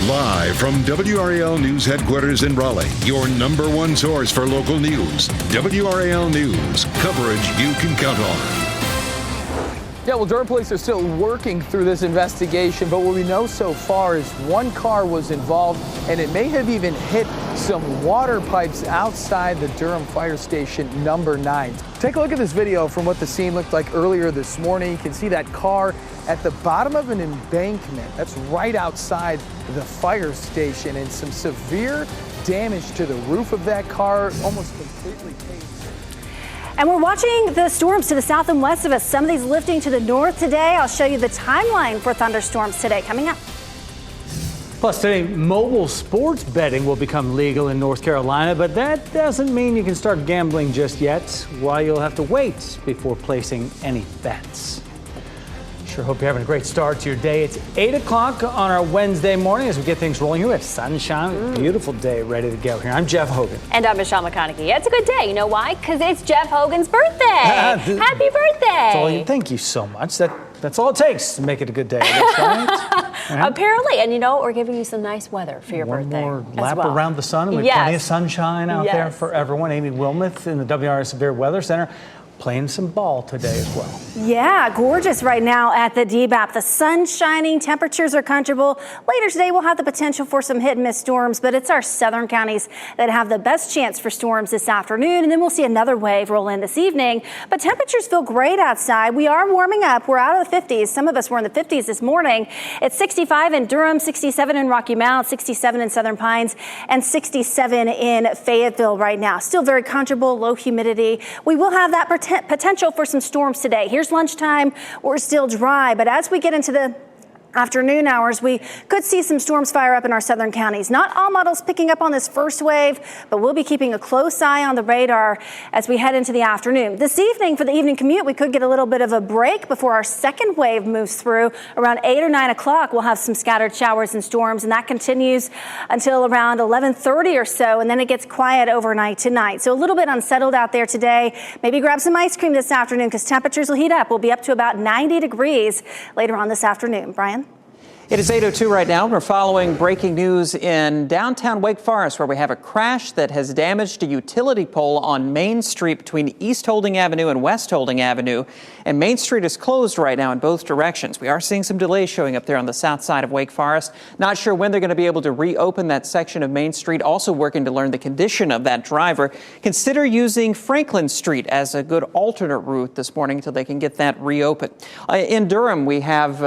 Live from WRAL News Headquarters in Raleigh, your number one source for local news. WRAL News, coverage you can count on. Yeah, well, Durham police are still working through this investigation, but what we know so far is one car was involved, and it may have even hit some water pipes outside the Durham Fire Station number 9. Take a look at this video from what the scene looked like earlier this morning. You can see that car at the bottom of an embankment. That's right outside the fire station, and some severe damage to the roof of that car, almost completely caved. And we're watching the storms to the south and west of us. Some of these lifting to the north today. I'll show you the timeline for thunderstorms today coming up. Plus today, mobile sports betting will become legal in North Carolina, but that doesn't mean you can start gambling just yet. Why you'll have to wait before placing any bets. Sure hope you're having a great start to your day. It's 8 o'clock on our Wednesday morning as we get things rolling here. We have sunshine, beautiful day ready to go here. I'm Jeff Hogan. And I'm Michelle McConaughey. It's a good day. You know why? Because it's Jeff Hogan's birthday. Happy birthday. Thank you so much. That's all it takes to make it a good day. Right? Apparently. And you know what? We're giving you some nice weather for your birthday. One more lap around the sun. We have plenty of sunshine out there for everyone. Amy Wilmoth in the WRAL Severe Weather Center playing some ball today as well. Yeah, gorgeous right now at the DBAP. The sun's shining, temperatures are comfortable. Later today, we'll have the potential for some hit and miss storms, but it's our southern counties that have the best chance for storms this afternoon, and then we'll see another wave roll in this evening. But temperatures feel great outside. We are warming up. We're out of the 50s. Some of us were in the 50s this morning. It's 65 in Durham, 67 in Rocky Mount, 67 in Southern Pines, and 67 in Fayetteville right now. Still very comfortable, low humidity. We will have that potential for some storms today. Here's lunchtime. We're still dry, but as we get into the afternoon hours, we could see some storms fire up in our southern counties. Not all models picking up on this first wave, but we'll be keeping a close eye on the radar as we head into the afternoon. This evening, for the evening commute, we could get a little bit of a break before our second wave moves through. Around 8 or 9 o'clock, we'll have some scattered showers and storms, and that continues until around 11:30 or so, and then it gets quiet overnight tonight. So a little bit unsettled out there today. Maybe grab some ice cream this afternoon because temperatures will heat up. We'll be up to about 90 degrees later on this afternoon. Brian? It is 8:02 right now. We're following breaking news in downtown Wake Forest, where we have a crash that has damaged a utility pole on Main Street between East Holding Avenue and West Holding Avenue. And Main Street is closed right now in both directions. We are seeing some delays showing up there on the south side of Wake Forest. Not sure when they're going to be able to reopen that section of Main Street. Also working to learn the condition of that driver. Consider using Franklin Street as a good alternate route this morning until they can get that reopened. In Durham, we have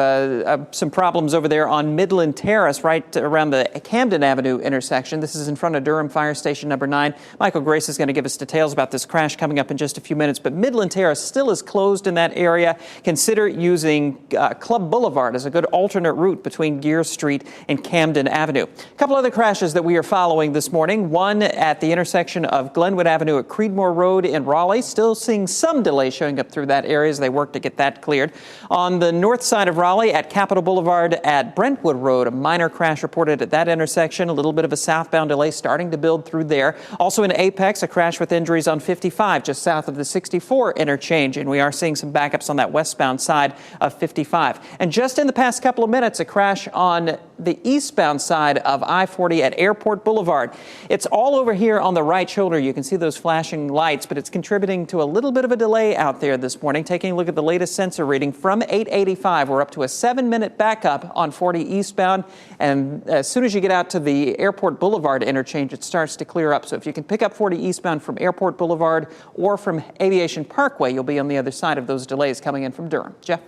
some problems over there on Midland Terrace, right around the Camden Avenue intersection. This is in front of Durham Fire Station number 9. Michael Grace is going to give us details about this crash coming up in just a few minutes, but Midland Terrace still is closed in that area. Consider using Club Boulevard as a good alternate route between Gear Street and Camden Avenue. A couple other crashes that we are following this morning. One at the intersection of Glenwood Avenue at Creedmoor Road in Raleigh. Still seeing some delay showing up through that area as they work to get that cleared. On the north side of Raleigh at Capitol Boulevard at Brentwood Road, a minor crash reported at that intersection. A little bit of a southbound delay starting to build through there. Also in Apex, a crash with injuries on 55 just south of the 64 interchange, and we are seeing some backups on that westbound side of 55. And just in the past couple of minutes, a crash on the eastbound side of I-40 at Airport Boulevard. It's all over here on the right shoulder. You can see those flashing lights, but it's contributing to a little bit of a delay out there this morning. Taking a look at the latest sensor reading from 8:85, we're up to a 7-minute backup on 40 eastbound, and as soon as you get out to the Airport Boulevard interchange, it starts to clear up. So if you can pick up 40 eastbound from Airport Boulevard or from Aviation Parkway, you'll be on the other side of those delays coming in from Durham. Jeff?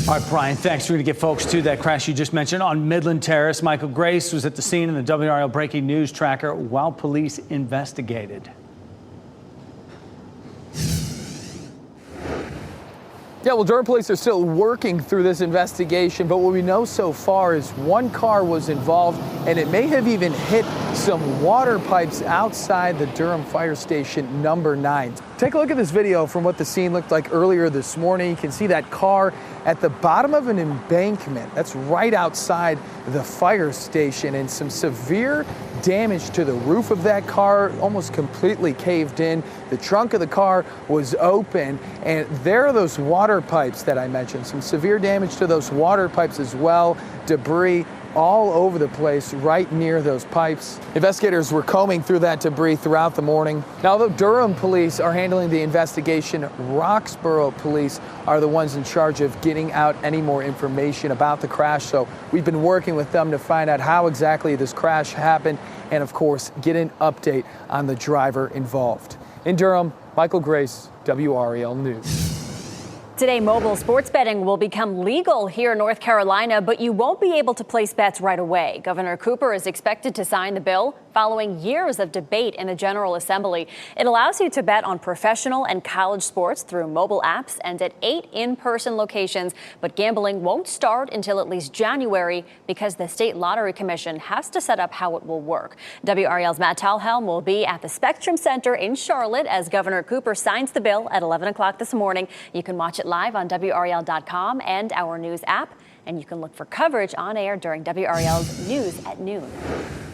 All right, Brian, thanks. We're going to get folks to that crash you just mentioned on Midland Terrace. Michael Grace was at the scene in the WRAL Breaking News Tracker while police investigated. Yeah, well, Durham police are still working through this investigation, but what we know so far is one car was involved, and it may have even hit some water pipes outside the Durham Fire Station number 9. Take a look at this video from what the scene looked like earlier this morning. You can see that car at the bottom of an embankment. That's right outside the fire station, and some severe damage to the roof of that car, almost completely caved in. The trunk of the car was open, and there are those water pipes that I mentioned. Some severe damage to those water pipes as well. Debris all over the place right near those pipes. Investigators were combing through that debris throughout the morning. Now, although Durham police are handling the investigation, Roxborough police are the ones in charge of getting out any more information about the crash. So we've been working with them to find out how exactly this crash happened and, of course, get an update on the driver involved. In Durham, Michael Grace, WRAL News. Today, mobile sports betting will become legal here in North Carolina, but you won't be able to place bets right away. Governor Cooper is expected to sign the bill following years of debate in the General Assembly. It allows you to bet on professional and college sports through mobile apps and at 8 in-person locations, but gambling won't start until at least January because the State Lottery Commission has to set up how it will work. WRAL's Matt Talhelm will be at the Spectrum Center in Charlotte as Governor Cooper signs the bill at 11 o'clock this morning. You can watch it live on WRAL.com and our news app, and you can look for coverage on air during WRAL's News at Noon.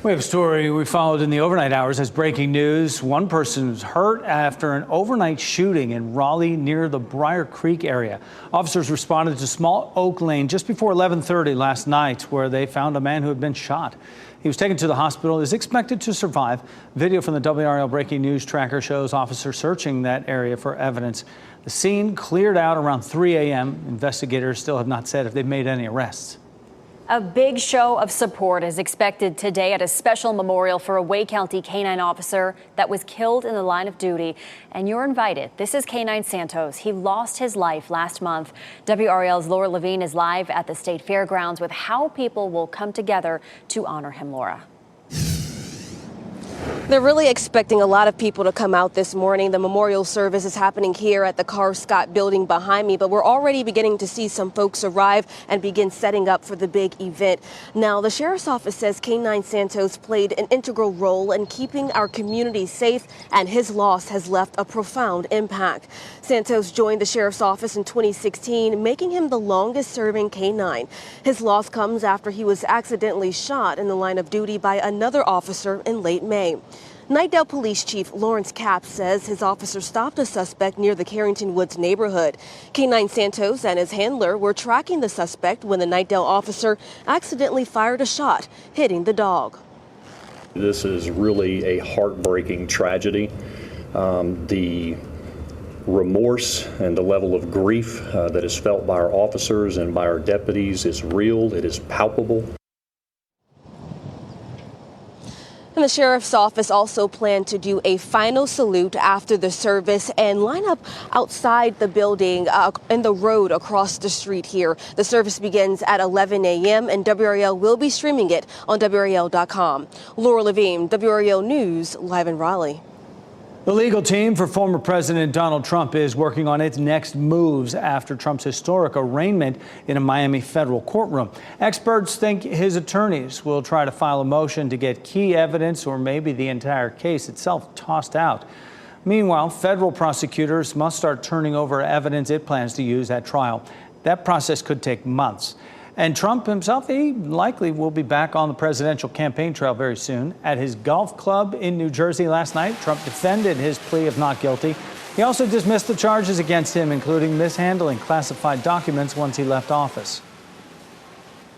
We have a story we followed in the overnight hours as breaking news. One person was hurt after an overnight shooting in Raleigh near the Briar Creek area. Officers responded to Small Oak Lane just before 11:30 last night, where they found a man who had been shot. He was taken to the hospital, is expected to survive. Video from the WRAL Breaking News tracker shows officers searching that area for evidence. The scene cleared out around 3 a.m. Investigators still have not said if they've made any arrests. A big show of support is expected today at a special memorial for a Wake County K-9 officer that was killed in the line of duty. And you're invited. This is K-9 Santos. He lost his life last month. WRAL's Laura Levine is live at the state fairgrounds with how people will come together to honor him. Laura. They're really expecting a lot of people to come out this morning. The memorial service is happening here at the Carr Scott building behind me, but we're already beginning to see some folks arrive and begin setting up for the big event. Now, the sheriff's office says K-9 Santos played an integral role in keeping our community safe, and his loss has left a profound impact. Santos joined the sheriff's office in 2016, making him the longest serving K-9. His loss comes after he was accidentally shot in the line of duty by another officer in late May. Knightdale Police Chief Lawrence Capps says his officer stopped a suspect near the Carrington Woods neighborhood. K-9 Santos and his handler were tracking the suspect when the Knightdale officer accidentally fired a shot, hitting the dog. This is really a heartbreaking tragedy. The remorse and the level of grief that is felt by our officers and by our deputies is real. It is palpable. And the sheriff's office also planned to do a final salute after the service and line up outside the building in the road across the street here. The service begins at 11 a.m. and WRAL will be streaming it on WRAL.com. Laura Levine, WRAL News, live in Raleigh. The legal team for former President Donald Trump is working on its next moves after Trump's historic arraignment in a Miami federal courtroom. Experts think his attorneys will try to file a motion to get key evidence or maybe the entire case itself tossed out. Meanwhile, federal prosecutors must start turning over evidence it plans to use at trial. That process could take months. And Trump himself, he likely will be back on the presidential campaign trail very soon. At his golf club in New Jersey last night, Trump defended his plea of not guilty. He also dismissed the charges against him, including mishandling classified documents once he left office.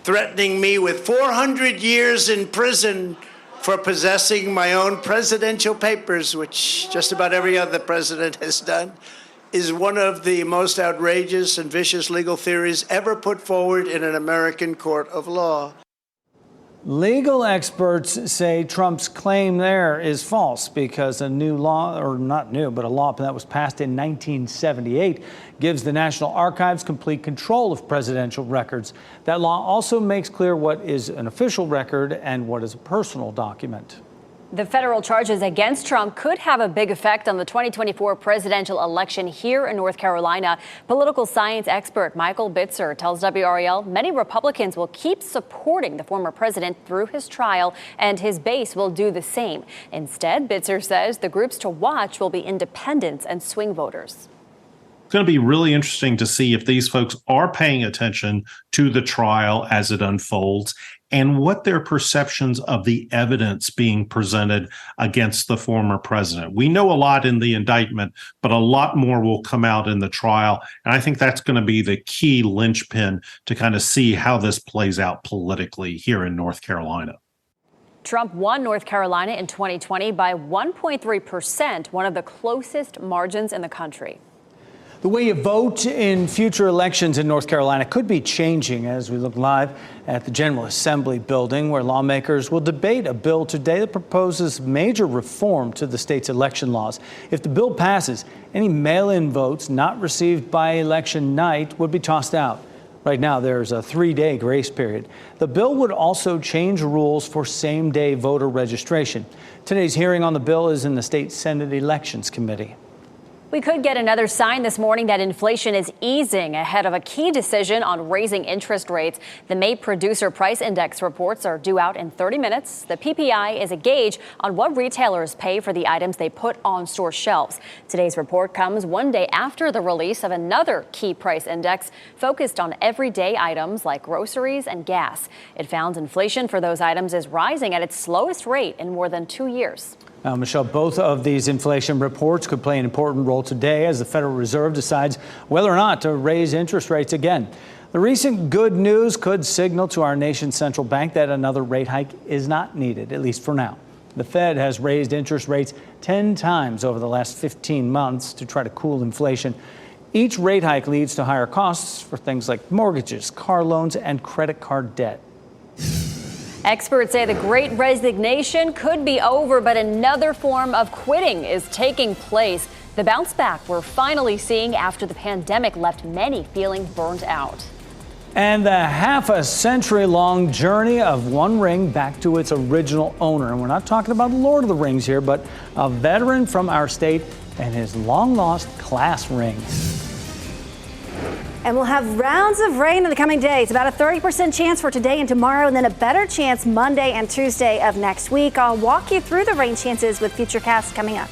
Threatening me with 400 years in prison for possessing my own presidential papers, which just about every other president has done, is one of the most outrageous and vicious legal theories ever put forward in an American court of law. Legal experts say Trump's claim there is false because a new law, or not new, but a law that was passed in 1978 gives the National Archives complete control of presidential records. That law also makes clear what is an official record and what is a personal document. The federal charges against Trump could have a big effect on the 2024 presidential election here in North Carolina. Political science expert Michael Bitzer tells WRAL many Republicans will keep supporting the former president through his trial, and his base will do the same. Instead, Bitzer says the groups to watch will be independents and swing voters. It's going to be really interesting to see if these folks are paying attention to the trial as it unfolds and what their perceptions of the evidence being presented against the former president. We know a lot in the indictment, but a lot more will come out in the trial. And I think that's going to be the key linchpin to kind of see how this plays out politically here in North Carolina. Trump won North Carolina in 2020 by 1.3%, one of the closest margins in the country. The way you vote in future elections in North Carolina could be changing as we look live at the General Assembly building, where lawmakers will debate a bill today that proposes major reform to the state's election laws. If the bill passes, any mail-in votes not received by election night would be tossed out. Right now, there's a 3-day grace period. The bill would also change rules for same-day voter registration. Today's hearing on the bill is in the State Senate Elections Committee. We could get another sign this morning that inflation is easing ahead of a key decision on raising interest rates. The May Producer Price Index reports are due out in 30 minutes. The PPI is a gauge on what retailers pay for the items they put on store shelves. Today's report comes one day after the release of another key price index focused on everyday items like groceries and gas. It found inflation for those items is rising at its slowest rate in more than 2 years. Michelle, both of these inflation reports could play an important role today as the Federal Reserve decides whether or not to raise interest rates again. The recent good news could signal to our nation's central bank that another rate hike is not needed, at least for now. The Fed has raised interest rates 10 times over the last 15 months to try to cool inflation. Each rate hike leads to higher costs for things like mortgages, car loans, and credit card debt. Experts say the Great Resignation could be over, but another form of quitting is taking place. The bounce back we're finally seeing after the pandemic left many feeling burned out. And the half-a-century-long journey of One Ring back to its original owner. And we're not talking about Lord of the Rings here, but a veteran from our state and his long-lost class ring. And we'll have rounds of rain in the coming days, about a 30% chance for today and tomorrow, and then a better chance Monday and Tuesday of next week. I'll walk you through the rain chances with Futurecast coming up.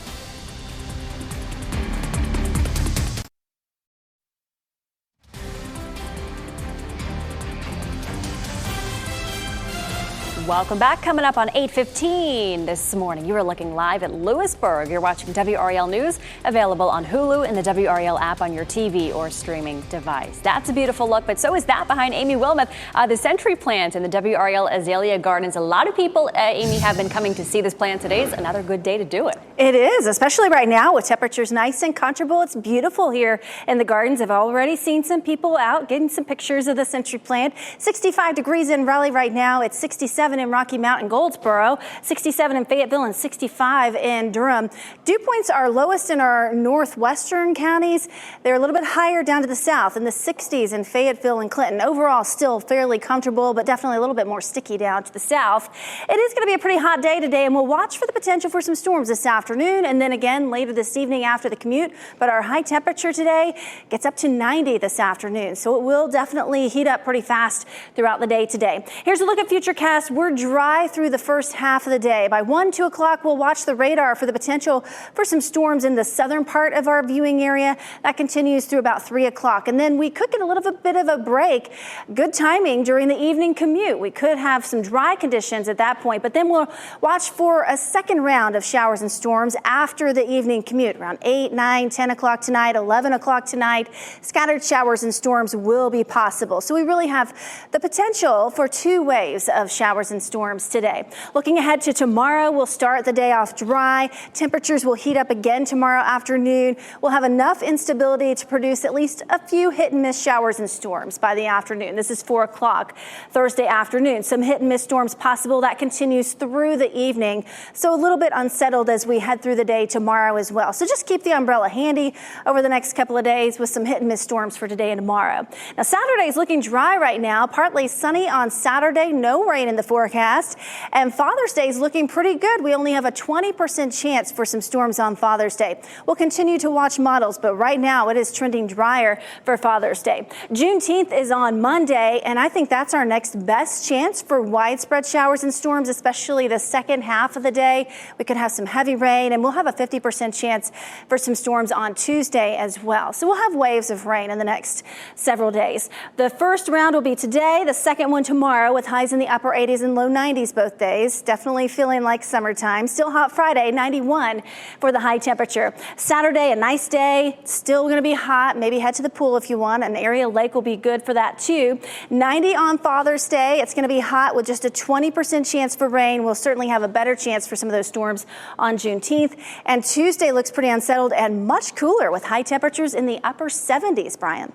Welcome back. Coming up on 8:15 this morning, you are looking live at Lewisburg. You're watching WRAL News, available on Hulu and the WRAL app on your TV or streaming device. That's a beautiful look, but so is that behind Amy Wilmoth, the Century plant in the WRAL Azalea Gardens. A lot of people, Amy, have been coming to see this plant. Today's another good day to do it. It is, especially right now with temperatures nice and comfortable. It's beautiful here in the gardens. I've already seen some people out getting some pictures of the Century plant. 65 degrees in Raleigh right now. It's 67 in Rocky Mount and Goldsboro, 67 in Fayetteville, and 65 in Durham. Dew points are lowest in our northwestern counties. They're a little bit higher down to the south in the 60s in Fayetteville and Clinton. Overall, still fairly comfortable, but definitely a little bit more sticky down to the south. It is going to be a pretty hot day today, and we'll watch for the potential for some storms this afternoon and then again later this evening after the commute. But our high temperature today gets up to 90 this afternoon, so it will definitely heat up pretty fast throughout the day today. Here's a look at Futurecast. We're dry through the first half of the day. By 1, 2 o'clock, we'll watch the radar for the potential for some storms in the southern part of our viewing area. That continues through about 3 o'clock. And then we could get a little bit of a break. Good timing during the evening commute. We could have some dry conditions at that point, but then we'll watch for a second round of showers and storms after the evening commute. Around 8, 9, 10 o'clock tonight, 11 o'clock tonight, scattered showers and storms will be possible. So we really have the potential for 2 waves of showers and storms today. Looking ahead to tomorrow, we'll start the day off dry. Temperatures will heat up again tomorrow afternoon. We'll have enough instability to produce at least a few hit and miss showers and storms by the afternoon. This is 4 o'clock Thursday afternoon. Some hit and miss storms possible. That continues through the evening. So a little bit unsettled as we head through the day tomorrow as well. So just keep the umbrella handy over the next couple of days with some hit and miss storms for today and tomorrow. Now Saturday is looking dry right now. Partly sunny on Saturday. No rain in the forecast. forecast. And Father's Day is looking pretty good. We only have a 20% chance for some storms on Father's Day. We'll continue to watch models, but right now it is trending drier for Father's Day. Juneteenth is on Monday, and I think that's our next best chance for widespread showers and storms, especially the second half of the day. We could have some heavy rain, and we'll have a 50% chance for some storms on Tuesday as well. So we'll have waves of rain in the next several days. The first round will be today, the second one tomorrow, with highs in the upper 80s and low 90s both days. Definitely feeling like summertime. Still hot Friday, 91 for the high temperature. Saturday, a nice day. Still going to be hot. Maybe head to the pool if you want. An area lake will be good for that too. 90 on Father's Day. It's going to be hot with just a 20% chance for rain. We'll certainly have a better chance for some of those storms on Juneteenth. And Tuesday looks pretty unsettled and much cooler with high temperatures in the upper 70s, Brian.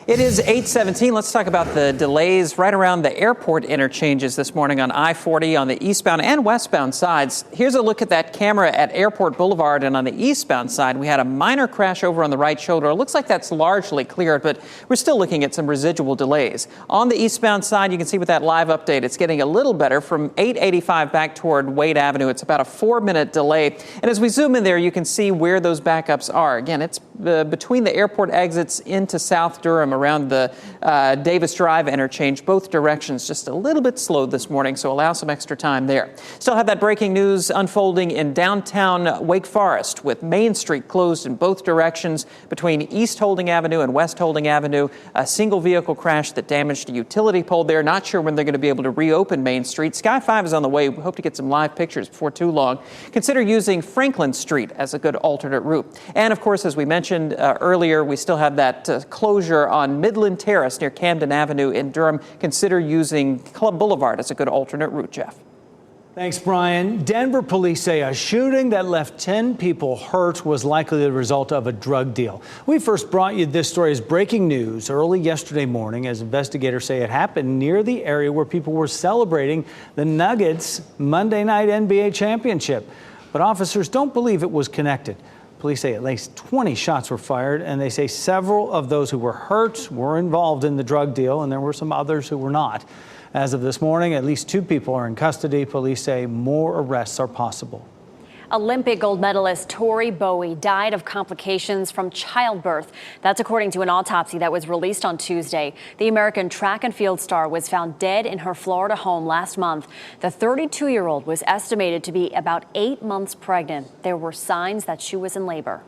It is 8:17. Let's talk about the delays right around the airport interchanges this morning on I-40 on the eastbound and westbound sides. Here's a look at that camera at Airport Boulevard, and on the eastbound side, we had a minor crash over on the right shoulder. It looks like that's largely cleared, but we're still looking at some residual delays. On the eastbound side, you can see with that live update, it's getting a little better from 885 back toward Wade Avenue. It's about a 4-minute delay. And as we zoom in there, you can see where those backups are. Again, it's between the airport exits into South Durham around the Davis Drive interchange, both directions just a little bit slow this morning, so allow some extra time there. Still have that breaking news unfolding in downtown Wake Forest with Main Street closed in both directions between East Holding Avenue and West Holding Avenue. A single vehicle crash that damaged a utility pole there. Not sure when they're going to be able to reopen Main Street. Sky 5 is on the way. We hope to get some live pictures before too long. Consider using Franklin Street as a good alternate route. And of course, as we mentioned earlier, we still have that closure on Midland Terrace near Camden Avenue in Durham. Consider using Club Boulevard as a good alternate route, Jeff. Thanks, Brian. Denver police say a shooting that left 10 people hurt was likely the result of a drug deal. We first brought you this story as breaking news early yesterday morning as investigators say it happened near the area where people were celebrating the Nuggets' Monday night NBA championship. But officers don't believe it was connected. Police say at least 20 shots were fired, and they say several of those who were hurt were involved in the drug deal, and there were some others who were not. As of this morning, at least 2 people are in custody. Police say more arrests are possible. Olympic gold medalist Tori Bowie died of complications from childbirth. That's according to an autopsy that was released on Tuesday. The American track and field star was found dead in her Florida home last month. The 32-year-old was estimated to be about 8 months pregnant. There were signs that she was in labor.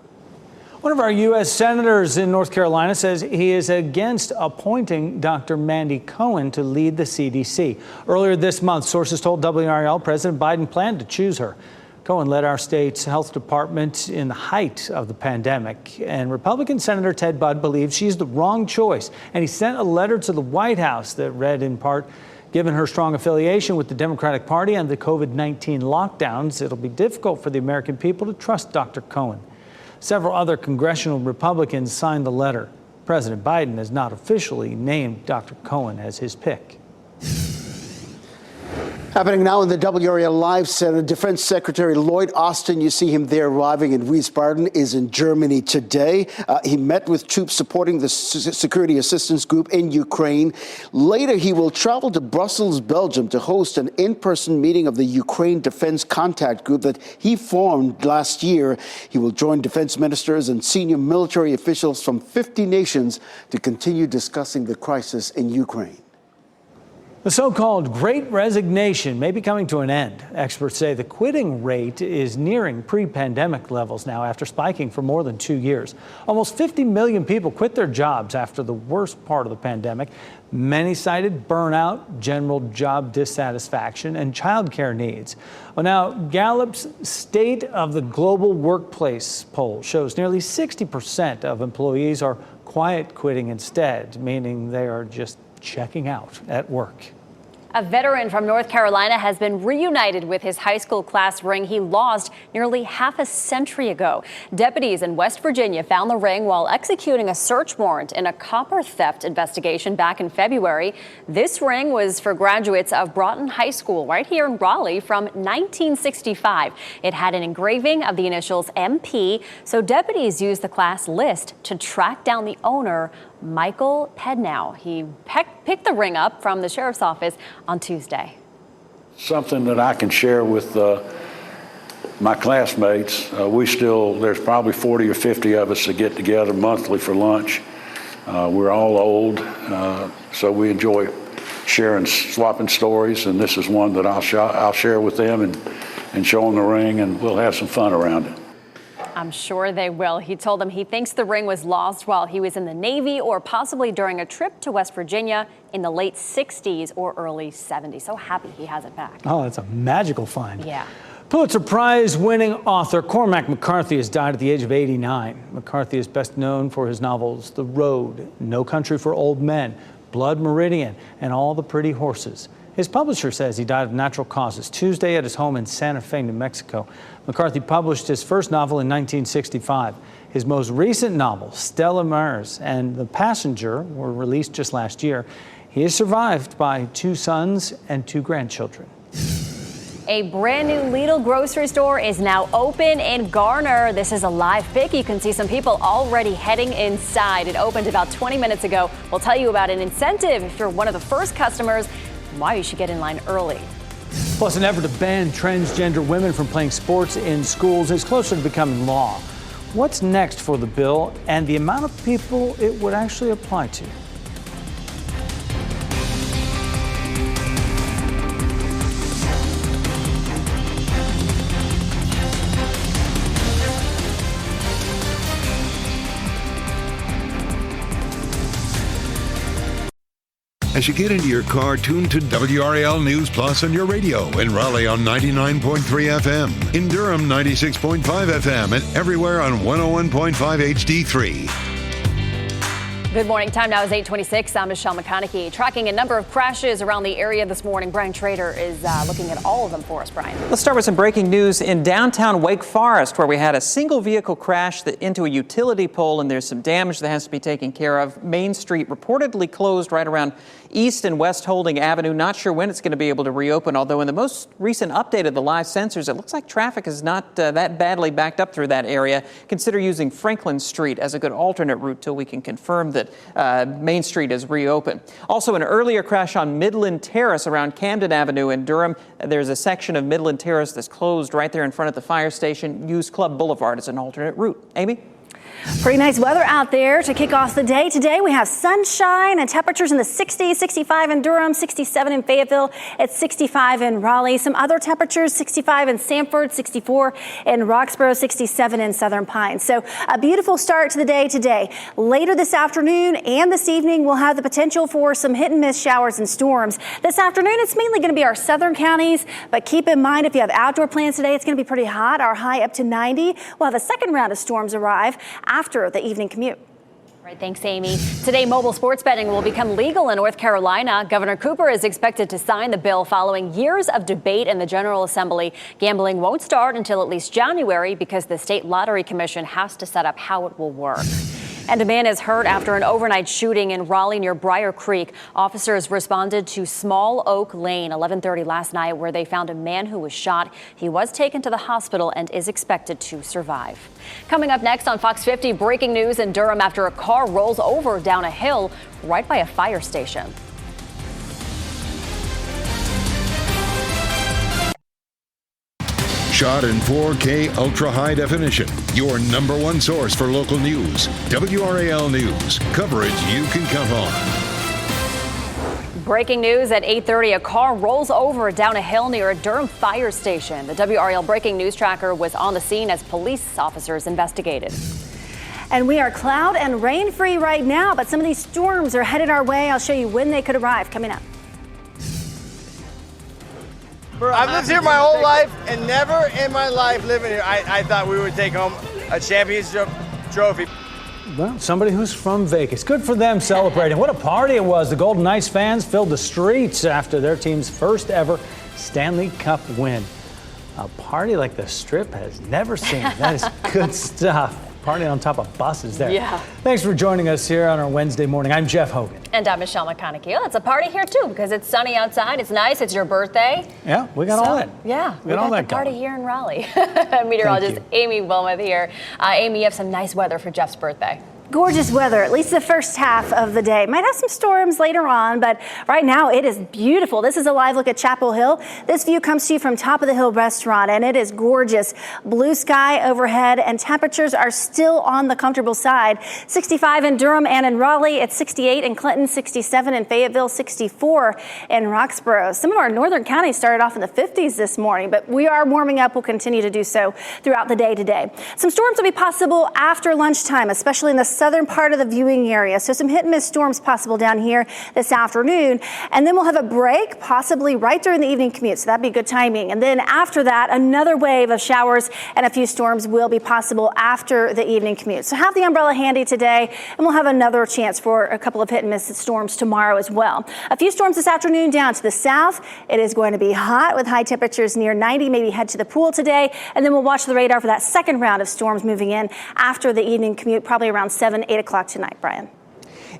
One of our U.S. senators in North Carolina says he is against appointing Dr. Mandy Cohen to lead the CDC. Earlier this month, sources told WRAL President Biden planned to choose her. Cohen led our state's health department in the height of the pandemic, and Republican Senator Ted Budd believes she's the wrong choice. And he sent a letter to the White House that read in part, given her strong affiliation with the Democratic Party and the COVID-19 lockdowns, it'll be difficult for the American people to trust Dr. Cohen. Several other congressional Republicans signed the letter. President Biden has not officially named Dr. Cohen as his pick. Happening now in the WRAL Live Center, Defense Secretary Lloyd Austin, you see him there arriving in Wiesbaden, is in Germany today. He met with troops supporting the Security Assistance Group in Ukraine. Later, he will travel to Brussels, Belgium to host an in-person meeting of the Ukraine Defense Contact Group that he formed last year. He will join defense ministers and senior military officials from 50 nations to continue discussing the crisis in Ukraine. The so-called Great Resignation may be coming to an end. Experts say the quitting rate is nearing pre-pandemic levels now after spiking for more than 2 years. Almost 50 million people quit their jobs after the worst part of the pandemic. Many cited burnout, general job dissatisfaction, and childcare needs. Well, now, Gallup's State of the Global Workplace poll shows nearly 60% of employees are quiet quitting instead, meaning they are just checking out at work. A veteran from North Carolina has been reunited with his high school class ring he lost nearly half a century ago. Deputies in West Virginia found the ring while executing a search warrant in a copper theft investigation back in February. This ring was for graduates of Broughton High School right here in Raleigh from 1965. It had an engraving of the initials MP, so deputies used the class list to track down the owner, Michael Pednow. He picked the ring up from the sheriff's office on Tuesday. Something that I can share with my classmates. There's probably 40 or 50 of us that get together monthly for lunch. We're all old, so we enjoy sharing, swapping stories, and this is one that I'll share with them and show them the ring, and we'll have some fun around it. I'm sure they will. He told them he thinks the ring was lost while he was in the Navy or possibly during a trip to West Virginia in the late 60s or early 70s. So happy he has it back. Oh, that's a magical find. Yeah. Pulitzer Prize-winning author Cormac McCarthy has died at the age of 89. McCarthy is best known for his novels The Road, No Country for Old Men, Blood Meridian, and All the Pretty Horses. His publisher says he died of natural causes Tuesday at his home in Santa Fe, New Mexico. McCarthy published his first novel in 1965. His most recent novel, Stella Maris and The Passenger, were released just last year. He is survived by 2 sons and 2 grandchildren. A brand new Lidl grocery store is now open in Garner. This is a live pic. You can see some people already heading inside. It opened about 20 minutes ago. We'll tell you about an incentive if you're one of the first customers, and why you should get in line early. Plus, an effort to ban transgender women from playing sports in schools is closer to becoming law. What's next for the bill and the amount of people it would actually apply to? As you get into your car, tune to WRAL News Plus on your radio. In Raleigh on 99.3 FM. In Durham, 96.5 FM. And everywhere on 101.5 HD3. Good morning. Time now is 8:26. I'm Michelle McConaughey. Tracking a number of crashes around the area this morning. Brian Trader is looking at all of them for us, Brian. Let's start with some breaking news in downtown Wake Forest, where we had a single vehicle crash into a utility pole, and there's some damage that has to be taken care of. Main Street reportedly closed right around East and West Holding Avenue. Not sure when it's going to be able to reopen, although in the most recent update of the live sensors, it looks like traffic is not that badly backed up through that area. Consider using Franklin Street as a good alternate route till we can confirm that Main Street is reopened. Also, an earlier crash on Midland Terrace around Camden Avenue in Durham. There's a section of Midland Terrace that's closed right there in front of the fire station. Use Club Boulevard as an alternate route. Amy? Pretty nice weather out there to kick off the day. Today we have sunshine and temperatures in the 60s, 65 in Durham, 67 in Fayetteville, it's 65 in Raleigh. Some other temperatures, 65 in Sanford, 64 in Roxborough, 67 in Southern Pines. So a beautiful start to the day today. Later this afternoon and this evening, we'll have the potential for some hit and miss showers and storms. This afternoon, it's mainly going to be our southern counties, but keep in mind if you have outdoor plans today, it's going to be pretty hot. Our high up to 90. We'll have a second round of storms arrive after the evening commute. All right, thanks, Amy. Today, mobile sports betting will become legal in North Carolina. Governor Cooper is expected to sign the bill following years of debate in the General Assembly. Gambling won't start until at least January because the State Lottery Commission has to set up how it will work. And a man is hurt after an overnight shooting in Raleigh near Briar Creek. Officers responded to Small Oak Lane 11:30 last night, where they found a man who was shot. He was taken to the hospital and is expected to survive. Coming up next on Fox 50, breaking news in Durham after a car rolls over down a hill right by a fire station. Shot in 4K ultra high definition. Your number one source for local news. WRAL News. Coverage you can count on. Breaking news at 8:30, a car rolls over down a hill near a Durham fire station. The WRAL breaking news tracker was on the scene as police officers investigated. And we are cloud and rain free right now, but some of these storms are headed our way. I'll show you when they could arrive coming up. I've lived here my whole life, and never in my life living here I thought we would take home a championship trophy. Well, somebody who's from Vegas. Good for them celebrating. What a party it was. The Golden Knights fans filled the streets after their team's first ever Stanley Cup win. A party like the Strip has never seen. That is good stuff. Party on top of buses there. Yeah. Thanks for joining us here on our Wednesday morning. I'm Jeff Hogan. And I'm Michelle McConaughey. Oh, it's a party here too because it's sunny outside. It's nice. It's your birthday. Yeah, we got all that. Yeah, we got all the that party going. here in Raleigh. Meteorologist Amy Wilmoth here. Amy, you have some nice weather for Jeff's birthday. Gorgeous weather, at least the first half of the day. Might have some storms later on, but right now it is beautiful. This is a live look at Chapel Hill. This view comes to you from Top of the Hill restaurant, and it is gorgeous. Blue sky overhead, and temperatures are still on the comfortable side. 65 in Durham and in Raleigh. It's 68 in Clinton, 67 in Fayetteville, 64 in Roxborough. Some of our northern counties started off in the 50s this morning, but we are warming up. We'll continue to do so throughout the day today. Some storms will be possible after lunchtime, especially in the southern part of the viewing area. So some hit and miss storms possible down here this afternoon. And then we'll have a break, possibly right during the evening commute. So that'd be good timing. And then after that, another wave of showers and a few storms will be possible after the evening commute. So have the umbrella handy today, and we'll have another chance for a couple of hit and miss storms tomorrow as well. A few storms this afternoon down to the south. It is going to be hot with high temperatures near 90. Maybe head to the pool today. And then we'll watch the radar for that second round of storms moving in after the evening commute, probably around 7, 8 o'clock tonight, Brian.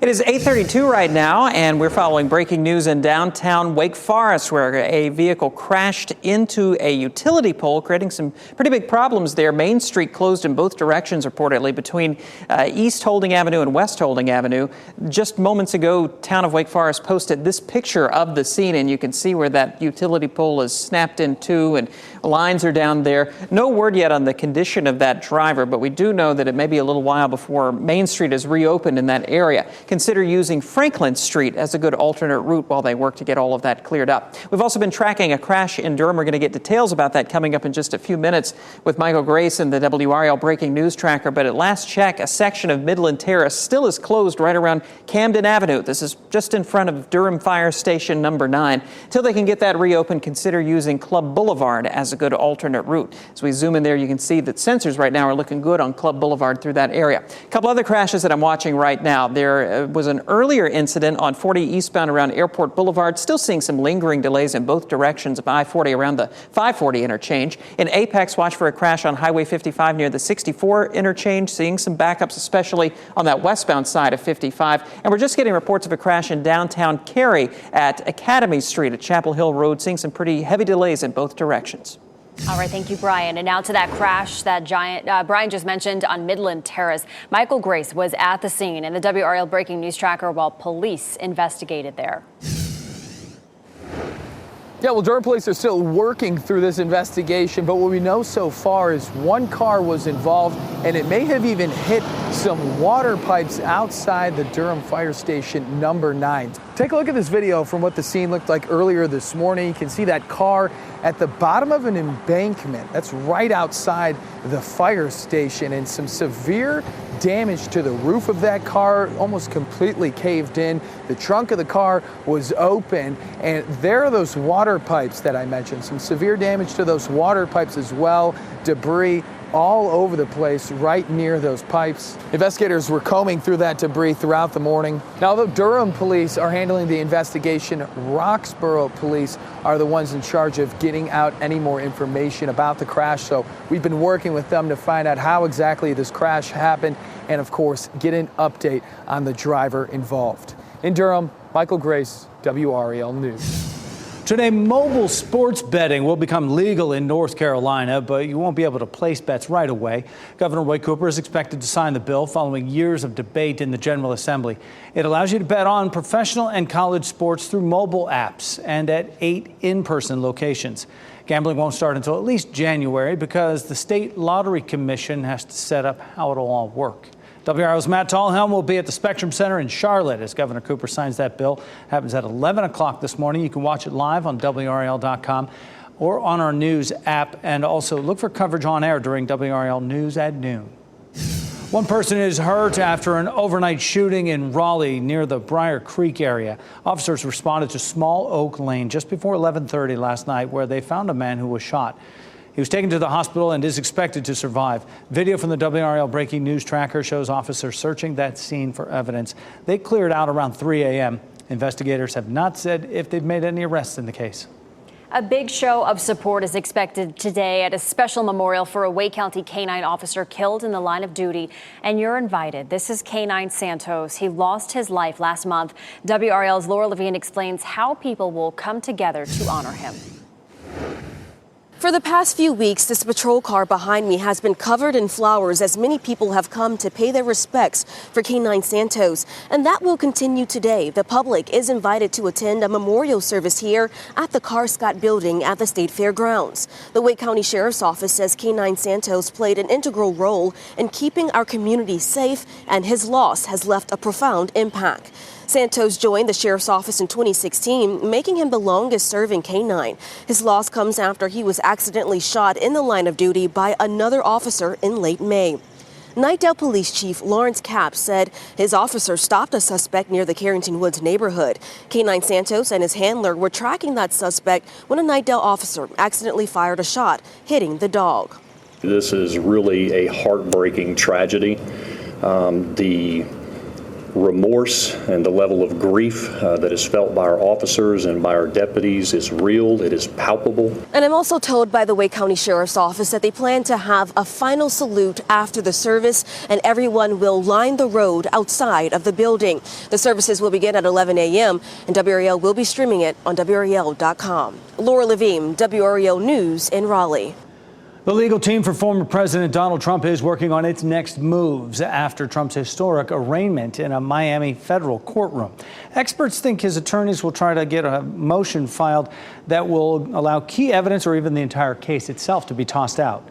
It is 8:32 right now, and we're following breaking news in downtown Wake Forest, where a vehicle crashed into a utility pole, creating some pretty big problems there. Main Street closed in both directions, reportedly, between East Holding Avenue and West Holding Avenue. Just moments ago, Town of Wake Forest posted this picture of the scene, and you can see where that utility pole is snapped in two, and lines are down there. No word yet on the condition of that driver, but we do know that it may be a little while before Main Street is reopened in that area. Consider using Franklin Street as a good alternate route while they work to get all of that cleared up. We've also been tracking a crash in Durham. We're going to get details about that coming up in just a few minutes with Michael Grace and the WRAL Breaking News Tracker. But at last check, a section of Midland Terrace still is closed right around Camden Avenue. This is just in front of Durham Fire Station number 9. Until they can get that reopened, consider using Club Boulevard as a good alternate route. As we zoom in there, you can see that sensors right now are looking good on Club Boulevard through that area. A couple other crashes that I'm watching right now. There was an earlier incident on 40 eastbound around Airport Boulevard. Still seeing some lingering delays in both directions of I-40 around the 540 interchange. In Apex, watch for a crash on Highway 55 near the 64 interchange. Seeing some backups, especially on that westbound side of 55. And we're just getting reports of a crash in downtown Cary at Academy Street at Chapel Hill Road. Seeing some pretty heavy delays in both directions. All right, thank you, Brian. And now to that crash that Brian just mentioned on Midland Terrace. Michael Grace was at the scene in the WRAL Breaking News Tracker while police investigated there. Yeah, well, Durham police are still working through this investigation, but what we know so far is one car was involved, and it may have even hit some water pipes outside the Durham Fire Station number 9. Take a look at this video from what the scene looked like earlier this morning. You can see that car at the bottom of an embankment. That's right outside the fire station, and some severe damage to the roof of that car, almost completely caved in. The trunk of the car was open, and there are those water pipes that I mentioned. Some severe damage to those water pipes as well. Debris all over the place right near those pipes. Investigators were combing through that debris throughout the morning. Now, although Durham police are handling the investigation, Roxborough police are the ones in charge of getting out any more information about the crash. So we've been working with them to find out how exactly this crash happened and, of course, get an update on the driver involved. In Durham, Michael Grace, WRAL News. Today, mobile sports betting will become legal in North Carolina, but you won't be able to place bets right away. Governor Roy Cooper is expected to sign the bill following years of debate in the General Assembly. It allows you to bet on professional and college sports through mobile apps and at 8 in-person locations. Gambling won't start until at least January because the State Lottery Commission has to set up how it'll all work. WRAL's Matt Tallhelm will be at the Spectrum Center in Charlotte as Governor Cooper signs that bill. Happens at 11 o'clock this morning. You can watch it live on WRAL.com or on our news app, and also look for coverage on air during WRAL News at noon. One person is hurt after an overnight shooting in Raleigh near the Briar Creek area. Officers responded to Small Oak Lane just before 11:30 last night, where they found a man who was shot. He was taken to the hospital and is expected to survive. Video from the WRAL Breaking News Tracker shows officers searching that scene for evidence. They cleared out around 3 a.m. Investigators have not said if they've made any arrests in the case. A big show of support is expected today at a special memorial for a Wake County K-9 officer killed in the line of duty. And you're invited. This is K-9 Santos. He lost his life last month. WRAL's Laura Levine explains how people will come together to honor him. For the past few weeks, this patrol car behind me has been covered in flowers as many people have come to pay their respects for K9 Santos. And that will continue today. The public is invited to attend a memorial service here at the Scott building at the State Fairgrounds. The Wake County Sheriff's Office says K9 Santos played an integral role in keeping our community safe, and his loss has left a profound impact. Santos joined the Sheriff's Office in 2016, making him the longest serving K9. His loss comes after he was accidentally shot in the line of duty by another officer in late May. Knightdale Police Chief Lawrence Capps said his officer stopped a suspect near the Carrington Woods neighborhood. K9 Santos and his handler were tracking that suspect when a Knightdale officer accidentally fired a shot, hitting the dog. This is really a heartbreaking tragedy. The remorse and the level of grief that is felt by our officers and by our deputies is real. It is palpable. And I'm also told by the Wake County Sheriff's Office that they plan to have a final salute after the service, and everyone will line the road outside of the building. The services will begin at 11 a.m. and WRAL will be streaming it on WRAL.com. Laura Levine, WRAL News in Raleigh. The legal team for former President Donald Trump is working on its next moves after Trump's historic arraignment in a Miami federal courtroom. Experts think his attorneys will try to get a motion filed that will allow key evidence or even the entire case itself to be tossed out.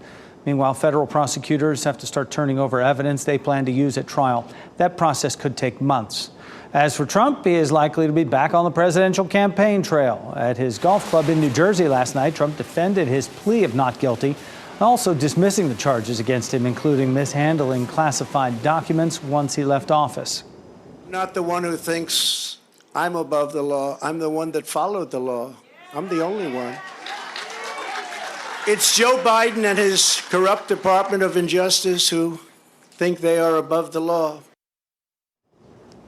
Meanwhile, federal prosecutors have to start turning over evidence they plan to use at trial. That process could take months. As for Trump, he is likely to be back on the presidential campaign trail. At his golf club in New Jersey last night, Trump defended his plea of not guilty, also dismissing the charges against him, including mishandling classified documents once he left office. I'm not the one who thinks I'm above the law. I'm the one that followed the law. I'm the only one. It's Joe Biden and his corrupt Department of Injustice who think they are above the law.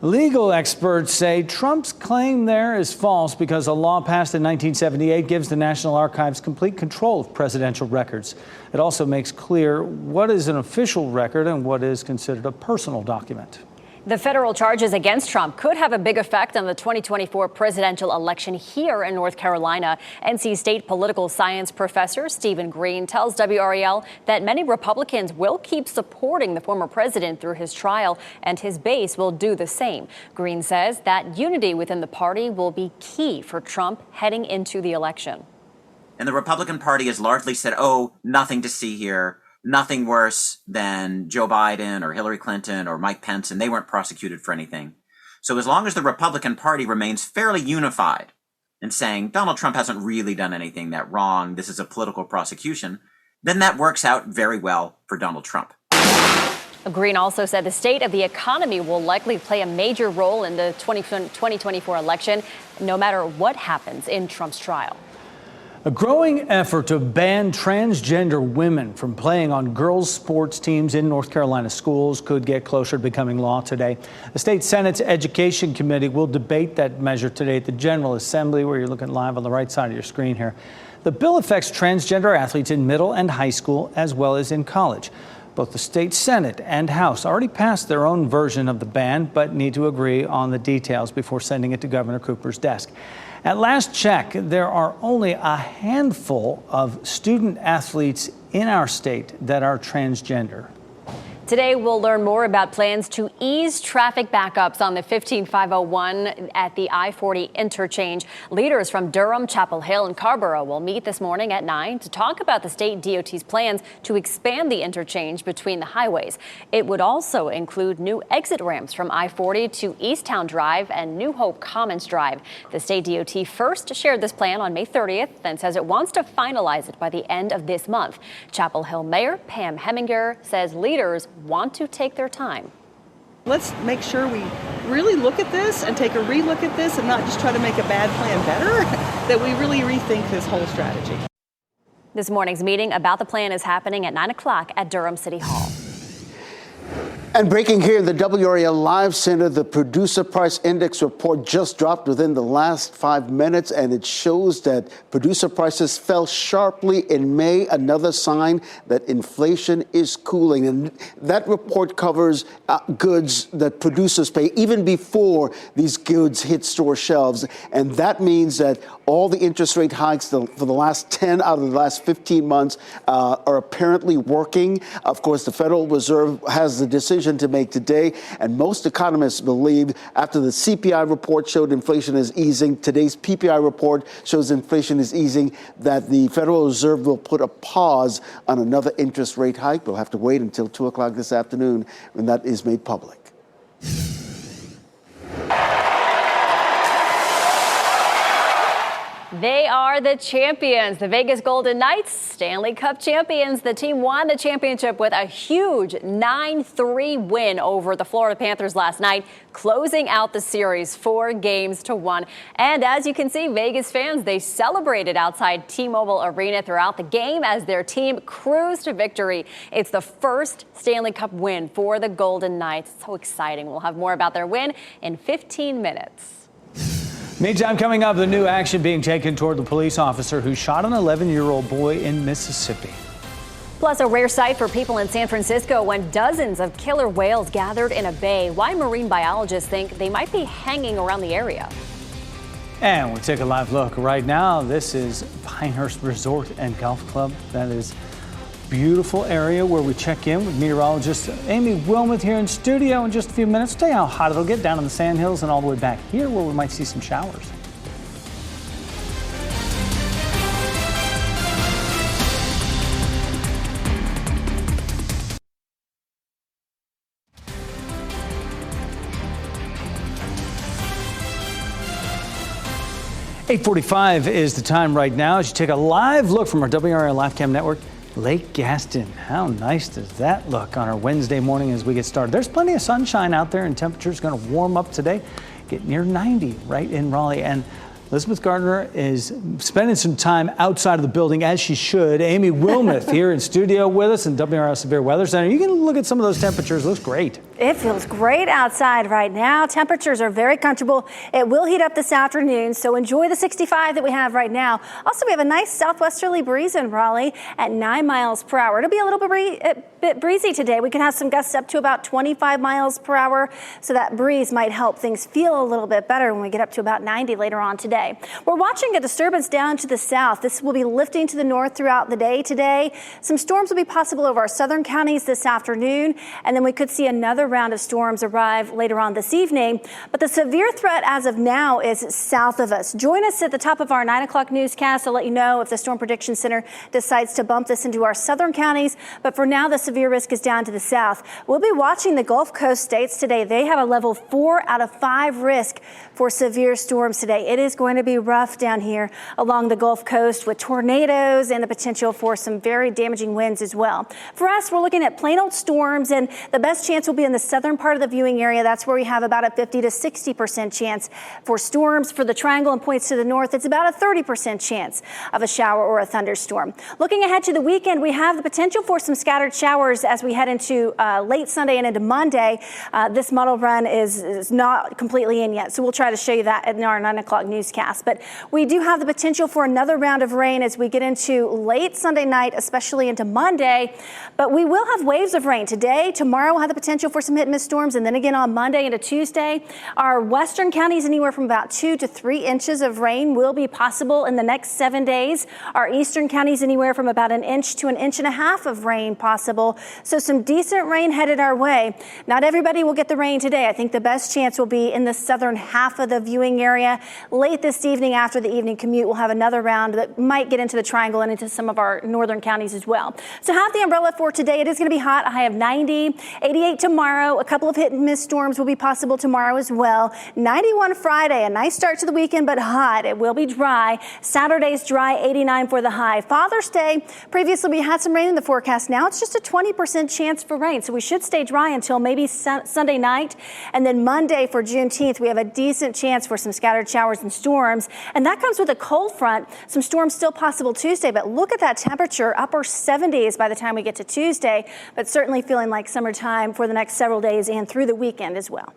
Legal experts say Trump's claim there is false because a law passed in 1978 gives the National Archives complete control of presidential records. It also makes clear what is an official record and what is considered a personal document. The federal charges against Trump could have a big effect on the 2024 presidential election here in North Carolina. NC State political science professor Stephen Green tells WRAL that many Republicans will keep supporting the former president through his trial, and his base will do the same. Green says that unity within the party will be key for Trump heading into the election. And the Republican Party has largely said, oh, nothing to see here. Nothing worse than Joe Biden or Hillary Clinton or Mike Pence, and they weren't prosecuted for anything. So as long as the Republican Party remains fairly unified in saying Donald Trump hasn't really done anything that wrong, this is a political prosecution, then that works out very well for Donald Trump. Green also said the state of the economy will likely play a major role in the 2024 election, no matter what happens in Trump's trial. A growing effort to ban transgender women from playing on girls' sports teams in North Carolina schools could get closer to becoming law today. The state Senate's Education Committee will debate that measure today at the General Assembly, where you're looking live on the right side of your screen here. The bill affects transgender athletes in middle and high school as well as in college. Both the state Senate and House already passed their own version of the ban, but need to agree on the details before sending it to Governor Cooper's desk. At last check, there are only a handful of student athletes in our state that are transgender. Today, we'll learn more about plans to ease traffic backups on the 15501 at the I-40 interchange. Leaders from Durham, Chapel Hill, and Carrboro will meet this morning at 9 to talk about the state DOT's plans to expand the interchange between the highways. It would also include new exit ramps from I-40 to Easttown Drive and New Hope Commons Drive. The state DOT first shared this plan on May 30th and says it wants to finalize it by the end of this month. Chapel Hill Mayor Pam Heminger says leaders want to take their time. Let's make sure we really look at this and take a relook at this and not just try to make a bad plan better, that we really rethink this whole strategy. This morning's meeting about the plan is happening at 9 o'clock at Durham City Hall. And breaking here in the WRAL Live Center, the Producer Price Index report just dropped within the last 5 minutes, and it shows that producer prices fell sharply in May, another sign that inflation is cooling. And that report covers goods that producers pay even before these goods hit store shelves. And that means that all the interest rate hikes for the last 10 out of the last 15 months are apparently working. Of course, the Federal Reserve has the decision to make today, and most economists believe after the CPI report showed inflation is easing, today's PPI report shows inflation is easing, that the Federal Reserve will put a pause on another interest rate hike. We'll have to wait until 2 o'clock this afternoon when that is made public. They are the champions, the Vegas Golden Knights, Stanley Cup champions. The team won the championship with a huge 9-3 win over the Florida Panthers last night, closing out the series 4-1. And as you can see, Vegas fans, they celebrated outside T-Mobile Arena throughout the game as their team cruised to victory. It's the first Stanley Cup win for the Golden Knights. So exciting. We'll have more about their win in 15 minutes. Meantime, coming up, the new action being taken toward the police officer who shot an 11-year-old boy in Mississippi. Plus, a rare sight for people in San Francisco when dozens of killer whales gathered in a bay. Why marine biologists think they might be hanging around the area. And we'll take a live look right now. This is Pinehurst Resort and Golf Club. That is beautiful area where we check in with meteorologist Amy Wilmoth here in studio in just a few minutes. We'll tell you how hot it'll get down in the Sandhills and all the way back here where we might see some showers. .45 is the time right now as you take a live look from our WRAL Live Cam network. Lake Gaston. How nice does that look on our Wednesday morning as we get started? There's plenty of sunshine out there and temperatures going to warm up today, get near 90 right in Raleigh. And Elizabeth Gardner is spending some time outside of the building as she should. Amy Wilmoth here in studio with us in WRAL Severe Weather Center. You can look at some of those temperatures. It looks great. It feels great outside right now. Temperatures are very comfortable. It will heat up this afternoon, so enjoy the 65 that we have right now. Also, we have a nice southwesterly breeze in Raleigh at 9 miles per hour. It'll be a little bit breezy today. We can have some gusts up to about 25 miles per hour, so that breeze might help things feel a little bit better when we get up to about 90 later on today. We're watching a disturbance down to the south. This will be lifting to the north throughout the day today. Some storms will be possible over our southern counties this afternoon, and then we could see another round of storms arrive later on this evening. But the severe threat as of now is south of us. Join us at the top of our 9 o'clock newscast to let you know if the Storm Prediction Center decides to bump this into our southern counties. But for now, the severe risk is down to the south. We'll be watching the Gulf Coast states today. They have a level 4 out of 5 risk for severe storms today. It is going to be rough down here along the Gulf Coast with tornadoes and the potential for some very damaging winds as well. For us, we're looking at plain old storms, and the best chance will be in the southern part of the viewing area. That's where we have about a 50 to 60% chance for storms. For the triangle and points to the north, it's about a 30% chance of a shower or a thunderstorm. Looking ahead to the weekend, we have the potential for some scattered showers as we head into late Sunday and into Monday. This model run is not completely in yet, so we'll try to show you that in our 9 o'clock newscast. But we do have the potential for another round of rain as we get into late Sunday night, especially into Monday. But we will have waves of rain today. Tomorrow we'll have the potential for some hit and miss storms, and then again on Monday into Tuesday. Our western counties, anywhere from about 2 to 3 inches of rain will be possible in the next 7 days. Our eastern counties, anywhere from about 1 inch to 1.5 inches of rain possible. So some decent rain headed our way. Not everybody will get the rain today. I think the best chance will be in the southern half of the viewing area. Late this evening after the evening commute, we'll have another round that might get into the triangle and into some of our northern counties as well. So have the umbrella for today. It is going to be hot. A high of 90, 88 tomorrow. A couple of hit and miss storms will be possible tomorrow as well. 91 Friday, a nice start to the weekend, but hot. It will be dry. Saturday's dry, 89 for the high. Father's Day, previously we had some rain in the forecast. Now it's just a 20% chance for rain. So we should stay dry until maybe Sunday night. And then Monday for Juneteenth, we have a decent chance for some scattered showers and storms. storms. And that comes with a cold front. Some storms still possible Tuesday, but look at that temperature, upper 70s by the time we get to Tuesday, but certainly feeling like summertime for the next several days and through the weekend as well.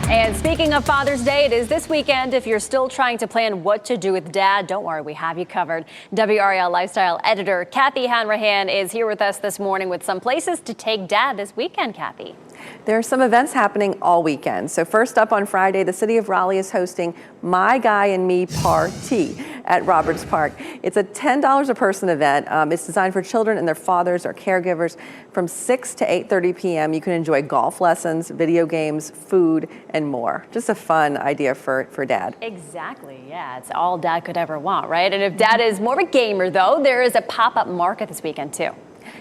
And speaking of Father's Day, it is this weekend. If you're still trying to plan what to do with Dad, don't worry, we have you covered. WRAL lifestyle editor Kathy Hanrahan is here with us this morning with some places to take Dad this weekend, Kathy. There are some events happening all weekend. So first up on Friday, the city of Raleigh is hosting My Guy and Me Party at Roberts Park. It's a $10 a person event. It's designed for children and their fathers or caregivers. From 6 to 8:30 p.m. You can enjoy golf lessons, video games, food, and more. Just a fun idea for Dad. Exactly, yeah. It's all Dad could ever want, right? And if Dad is more of a gamer, though, there is a pop-up market this weekend, too.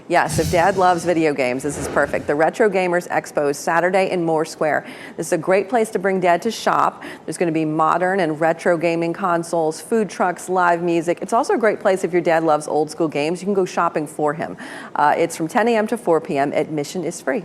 Yes, if Dad loves video games, this is perfect. The Retro Gamers Expo is Saturday in Moore Square. This is a great place to bring Dad to shop. There's going to be modern and retro gaming consoles, food trucks, live music. It's also a great place if your dad loves old school games. You can go shopping for him. It's from 10 a.m. to 4 p.m. Admission is free.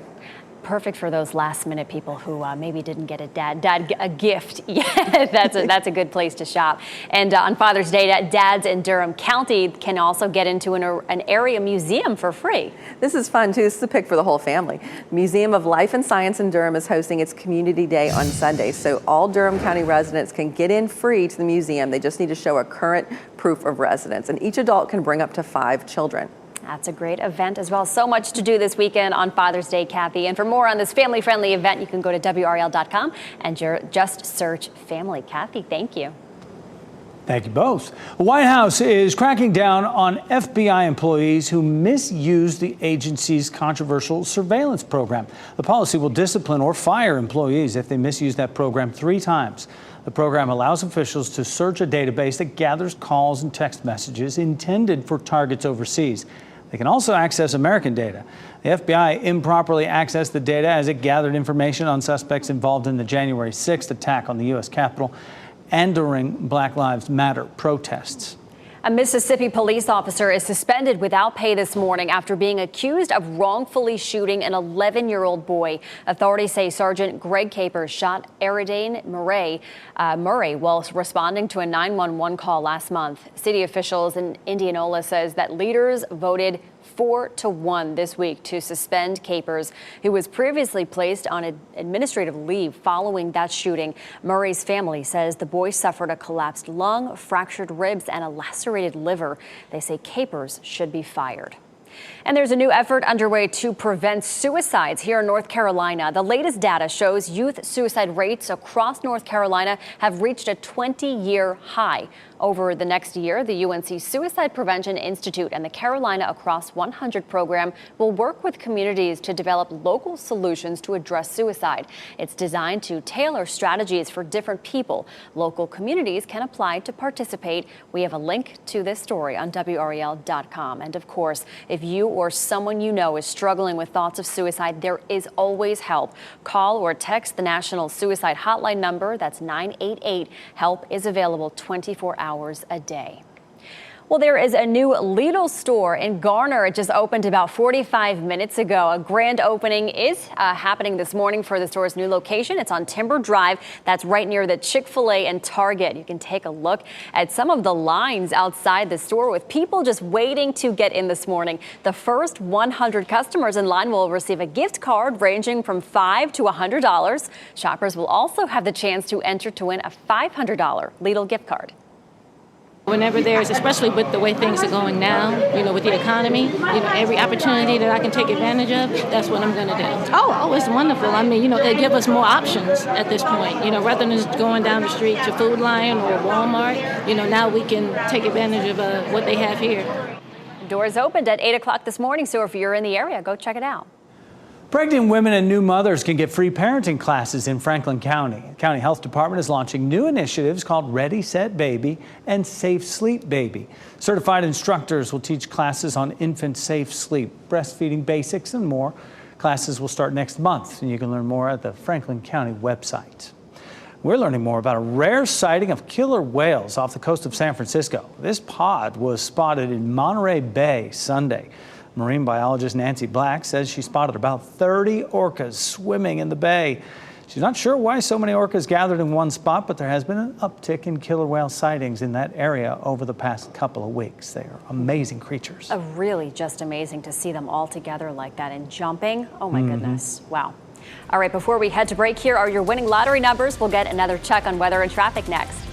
Perfect for those last-minute people who maybe didn't get a gift yet. That's a good place to shop. And on Father's Day, dads in Durham County can also get into an area museum for free. This is fun, too. This is a pick for the whole family. Museum of Life and Science in Durham is hosting its Community Day on Sunday. So all Durham County residents can get in free to the museum. They just need to show a current proof of residence. And each adult can bring up to 5 children. That's a great event as well. So much to do this weekend on Father's Day, Kathy. And for more on this family-friendly event, you can go to WRAL.com and just search family. Kathy, thank you. Thank you both. The White House is cracking down on FBI employees who misuse the agency's controversial surveillance program. The policy will discipline or fire employees if they misuse that program 3 times. The program allows officials to search a database that gathers calls and text messages intended for targets overseas. They can also access American data. The FBI improperly accessed the data as it gathered information on suspects involved in the January 6th attack on the U.S. Capitol and during Black Lives Matter protests. A Mississippi police officer is suspended without pay this morning after being accused of wrongfully shooting an 11-year-old boy. Authorities say Sergeant Greg Capers shot Eridane Murray while responding to a 911 call last month. City officials in Indianola says that leaders voted 4-1 this week to suspend Capers, who was previously placed on administrative leave following that shooting. Murray's family says the boy suffered a collapsed lung, fractured ribs, and a lacerated liver. They say Capers should be fired. And there's a new effort underway to prevent suicides here in North Carolina. The latest data shows youth suicide rates across North Carolina have reached a 20-year high. Over the next year, the UNC Suicide Prevention Institute and the Carolina Across 100 program will work with communities to develop local solutions to address suicide. It's designed to tailor strategies for different people. Local communities can apply to participate. We have a link to this story on WRAL.com. And of course, if you or someone you know is struggling with thoughts of suicide, there is always help. Call or text the National Suicide Hotline number. That's 988. Help is available 24 hours a day. Well, there is a new Lidl store in Garner. It just opened about 45 minutes ago. A grand opening is happening this morning for the store's new location. It's on Timber Drive. That's right near the Chick-fil-A and Target. You can take a look at some of the lines outside the store with people just waiting to get in this morning. The first 100 customers in line will receive a gift card ranging from $5 to $100. Shoppers will also have the chance to enter to win a $500 Lidl gift card. Whenever there's, especially with the way things are going now, with the economy, every opportunity that I can take advantage of, that's what I'm going to do. Oh, it's wonderful. I mean, they give us more options at this point. Rather than just going down the street to Food Lion or Walmart, now we can take advantage of what they have here. Doors opened at 8 o'clock this morning, so if you're in the area, go check it out. Pregnant women and new mothers can get free parenting classes in Franklin County. The County Health Department is launching new initiatives called Ready, Set, Baby and Safe Sleep Baby. Certified instructors will teach classes on infant safe sleep, breastfeeding basics, and more. Classes will start next month, and you can learn more at the Franklin County website. We're learning more about a rare sighting of killer whales off the coast of San Francisco. This pod was spotted in Monterey Bay Sunday. Marine biologist Nancy Black says she spotted about 30 orcas swimming in the bay. She's not sure why so many orcas gathered in one spot, but there has been an uptick in killer whale sightings in that area over the past couple of weeks. They are amazing creatures. Really just amazing to see them all together like that and jumping. Oh my goodness. Wow. All right, before we head to break, here are your winning lottery numbers. We'll get another check on weather and traffic next.